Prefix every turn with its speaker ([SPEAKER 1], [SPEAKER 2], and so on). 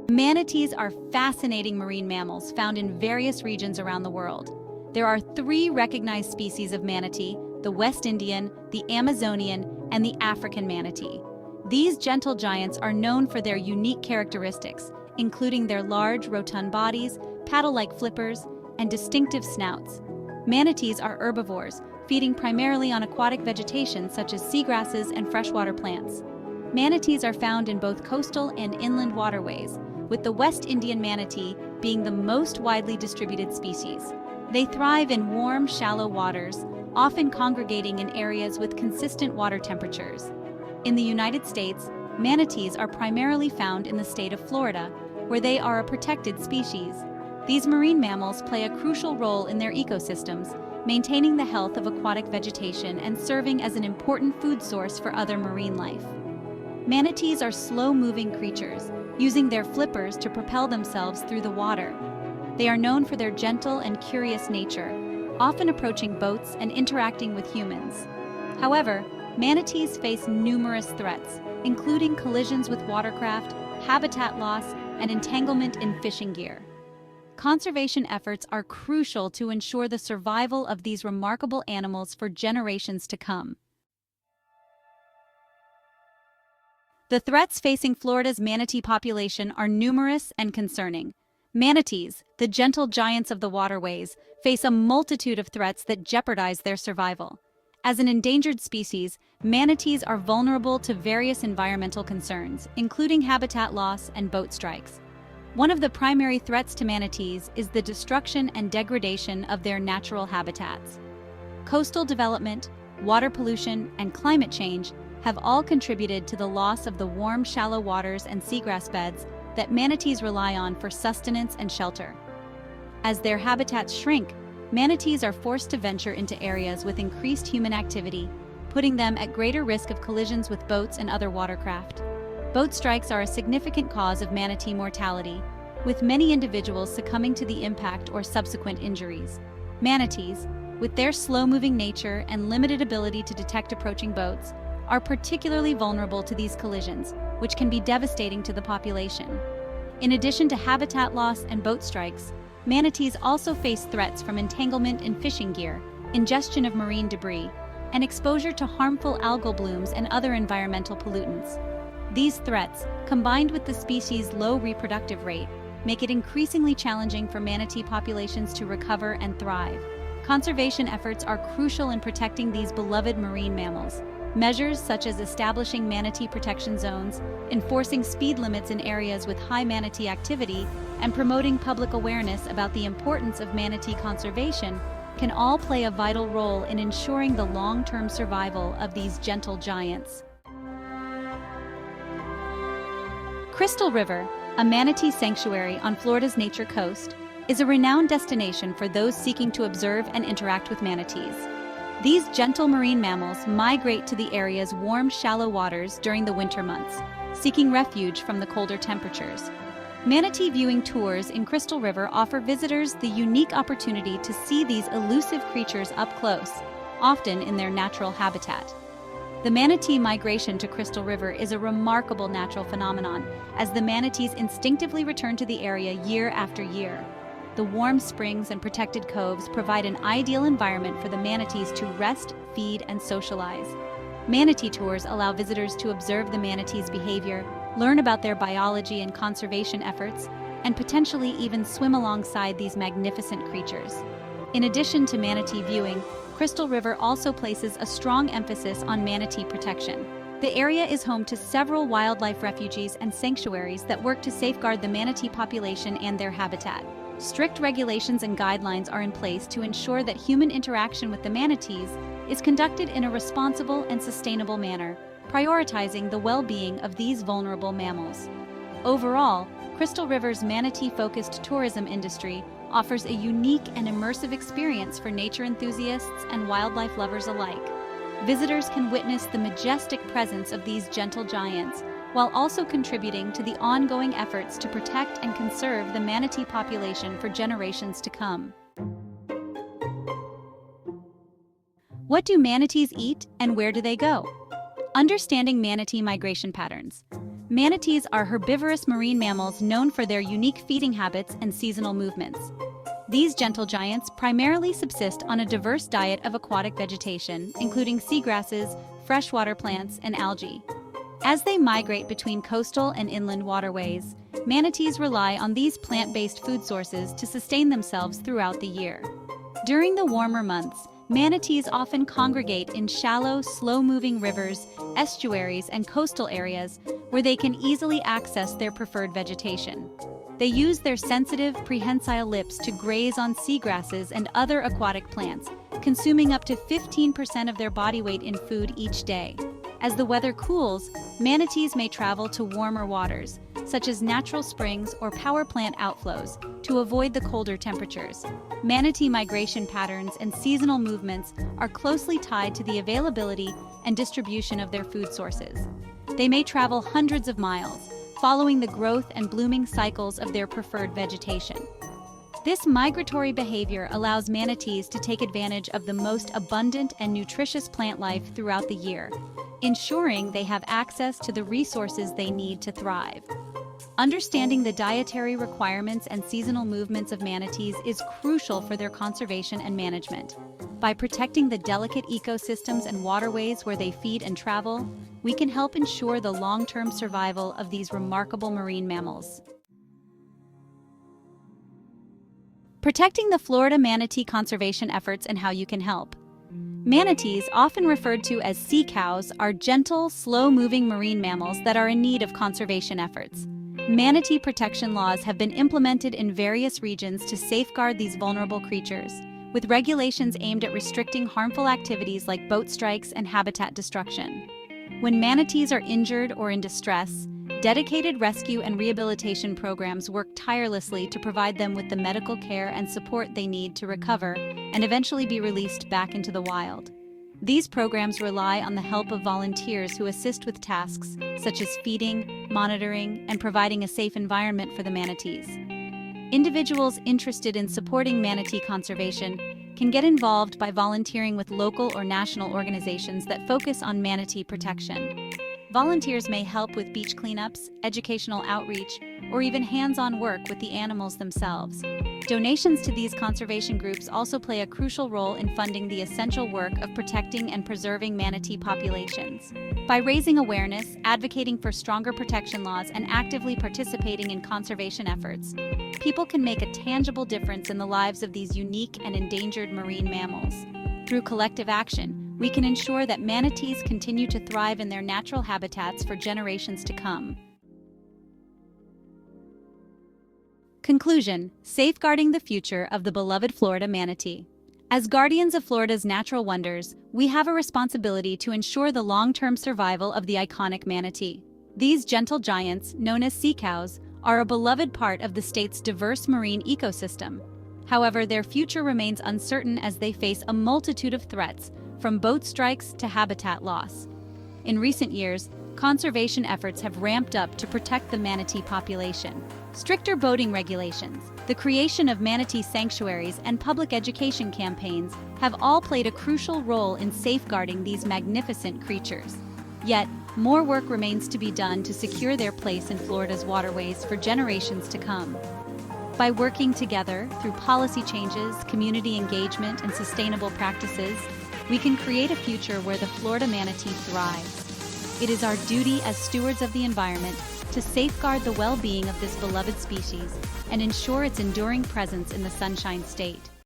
[SPEAKER 1] Manatees are fascinating marine mammals found in various regions around the world. There are 3 recognized species of manatee: the West Indian, the Amazonian, and the African manatee. These gentle giants are known for their unique characteristics, including their large, rotund bodies, paddle-like flippers, and distinctive snouts. Manatees are herbivores, feeding primarily on aquatic vegetation such as seagrasses and freshwater plants. Manatees are found in both coastal and inland waterways, with the West Indian manatee being the most widely distributed species. They thrive in warm, shallow waters, often congregating in areas with consistent water temperatures. In the United States, manatees are primarily found in the state of Florida, where they are a protected species. These marine mammals play a crucial role in their ecosystems, maintaining the health of aquatic vegetation and serving as an important food source for other marine life. Manatees are slow-moving creatures, using their flippers to propel themselves through the water. They are known for their gentle and curious nature, often approaching boats and interacting with humans. However, manatees face numerous threats, including collisions with watercraft, habitat loss, and entanglement in fishing gear. Conservation efforts are crucial to ensure the survival of these remarkable animals for generations to come. The threats facing Florida's manatee population are numerous and concerning. Manatees, the gentle giants of the waterways, face a multitude of threats that jeopardize their survival. As an endangered species, manatees are vulnerable to various environmental concerns, including habitat loss and boat strikes. One of the primary threats to manatees is the destruction and degradation of their natural habitats. Coastal development, water pollution, and climate change have all contributed to the loss of the warm, shallow waters and seagrass beds that manatees rely on for sustenance and shelter. As their habitats shrink, manatees are forced to venture into areas with increased human activity, putting them at greater risk of collisions with boats and other watercraft. Boat strikes are a significant cause of manatee mortality, with many individuals succumbing to the impact or subsequent injuries. Manatees, with their slow-moving nature and limited ability to detect approaching boats, are particularly vulnerable to these collisions, which can be devastating to the population. In addition to habitat loss and boat strikes, manatees also face threats from entanglement in fishing gear, ingestion of marine debris, and exposure to harmful algal blooms and other environmental pollutants. These threats, combined with the species' low reproductive rate, make it increasingly challenging for manatee populations to recover and thrive. Conservation efforts are crucial in protecting these beloved marine mammals. Measures such as establishing manatee protection zones, enforcing speed limits in areas with high manatee activity, and promoting public awareness about the importance of manatee conservation can all play a vital role in ensuring the long-term survival of these gentle giants. Crystal River, a manatee sanctuary on Florida's Nature Coast, is a renowned destination for those seeking to observe and interact with manatees. These gentle marine mammals migrate to the area's warm, shallow waters during the winter months, seeking refuge from the colder temperatures. Manatee viewing tours in Crystal River offer visitors the unique opportunity to see these elusive creatures up close, often in their natural habitat. The manatee migration to Crystal River is a remarkable natural phenomenon, as the manatees instinctively return to the area year after year. The warm springs and protected coves provide an ideal environment for the manatees to rest, feed, and socialize. Manatee tours allow visitors to observe the manatees' behavior, learn about their biology and conservation efforts, and potentially even swim alongside these magnificent creatures. In addition to manatee viewing, Crystal River also places a strong emphasis on manatee protection. The area is home to several wildlife refuges and sanctuaries that work to safeguard the manatee population and their habitat. Strict regulations and guidelines are in place to ensure that human interaction with the manatees is conducted in a responsible and sustainable manner, prioritizing the well-being of these vulnerable mammals. Overall, Crystal River's manatee-focused tourism industry offers a unique and immersive experience for nature enthusiasts and wildlife lovers alike. Visitors can witness the majestic presence of these gentle giants, while also contributing to the ongoing efforts to protect and conserve the manatee population for generations to come. What do manatees eat and where do they go? Understanding manatee migration patterns. Manatees are herbivorous marine mammals known for their unique feeding habits and seasonal movements. These gentle giants primarily subsist on a diverse diet of aquatic vegetation, including seagrasses, freshwater plants, and algae. As they migrate between coastal and inland waterways, manatees rely on these plant-based food sources to sustain themselves throughout the year. During the warmer months, manatees often congregate in shallow, slow-moving rivers, estuaries, and coastal areas where they can easily access their preferred vegetation. They use their sensitive, prehensile lips to graze on seagrasses and other aquatic plants, consuming up to 15% of their body weight in food each day. As the weather cools, manatees may travel to warmer waters, such as natural springs or power plant outflows, to avoid the colder temperatures. Manatee migration patterns and seasonal movements are closely tied to the availability and distribution of their food sources. They may travel hundreds of miles, following the growth and blooming cycles of their preferred vegetation. This migratory behavior allows manatees to take advantage of the most abundant and nutritious plant life throughout the year, ensuring they have access to the resources they need to thrive. Understanding the dietary requirements and seasonal movements of manatees is crucial for their conservation and management. By protecting the delicate ecosystems and waterways where they feed and travel, we can help ensure the long-term survival of these remarkable marine mammals. Protecting the Florida manatee conservation efforts and how you can help. Manatees, often referred to as sea cows, are gentle, slow-moving marine mammals that are in need of conservation efforts. Manatee protection laws have been implemented in various regions to safeguard these vulnerable creatures, with regulations aimed at restricting harmful activities like boat strikes and habitat destruction. When manatees are injured or in distress, dedicated rescue and rehabilitation programs work tirelessly to provide them with the medical care and support they need to recover and eventually be released back into the wild. These programs rely on the help of volunteers who assist with tasks such as feeding, monitoring, and providing a safe environment for the manatees. Individuals interested in supporting manatee conservation can get involved by volunteering with local or national organizations that focus on manatee protection. Volunteers may help with beach cleanups, educational outreach, or even hands-on work with the animals themselves. Donations to these conservation groups also play a crucial role in funding the essential work of protecting and preserving manatee populations. By raising awareness, advocating for stronger protection laws, and actively participating in conservation efforts, people can make a tangible difference in the lives of these unique and endangered marine mammals. Through collective action, we can ensure that manatees continue to thrive in their natural habitats for generations to come. Conclusion: safeguarding the future of the beloved Florida manatee. As guardians of Florida's natural wonders, we have a responsibility to ensure the long-term survival of the iconic manatee. These gentle giants, known as sea cows, are a beloved part of the state's diverse marine ecosystem. However, their future remains uncertain as they face a multitude of threats, from boat strikes to habitat loss. In recent years, conservation efforts have ramped up to protect the manatee population. Stricter boating regulations, the creation of manatee sanctuaries, and public education campaigns have all played a crucial role in safeguarding these magnificent creatures. Yet, more work remains to be done to secure their place in Florida's waterways for generations to come. By working together through policy changes, community engagement, and sustainable practices, we can create a future where the Florida manatee thrives. It is our duty as stewards of the environment to safeguard the well-being of this beloved species and ensure its enduring presence in the Sunshine State.